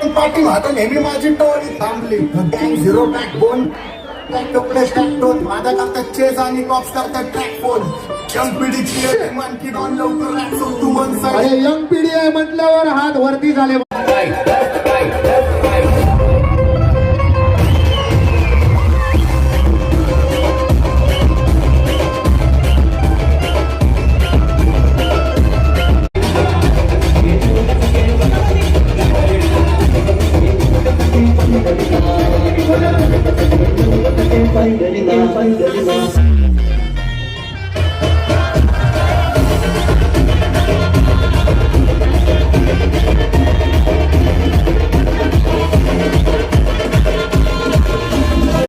पाठी आता नेहमी माझी टोळी थांबली. गँग झिरो बॅकबोन कपडे स्टॅक्टोन माझा करतात चेस आणि कॉप्स करतात ट्रॅक फोन. यंग पिढीची मानकी डॉन लवकर रॅक्सो तू वन साइड. अरे यंग पिढी आहे म्हटल्यावर हात वरती झाले. Finally,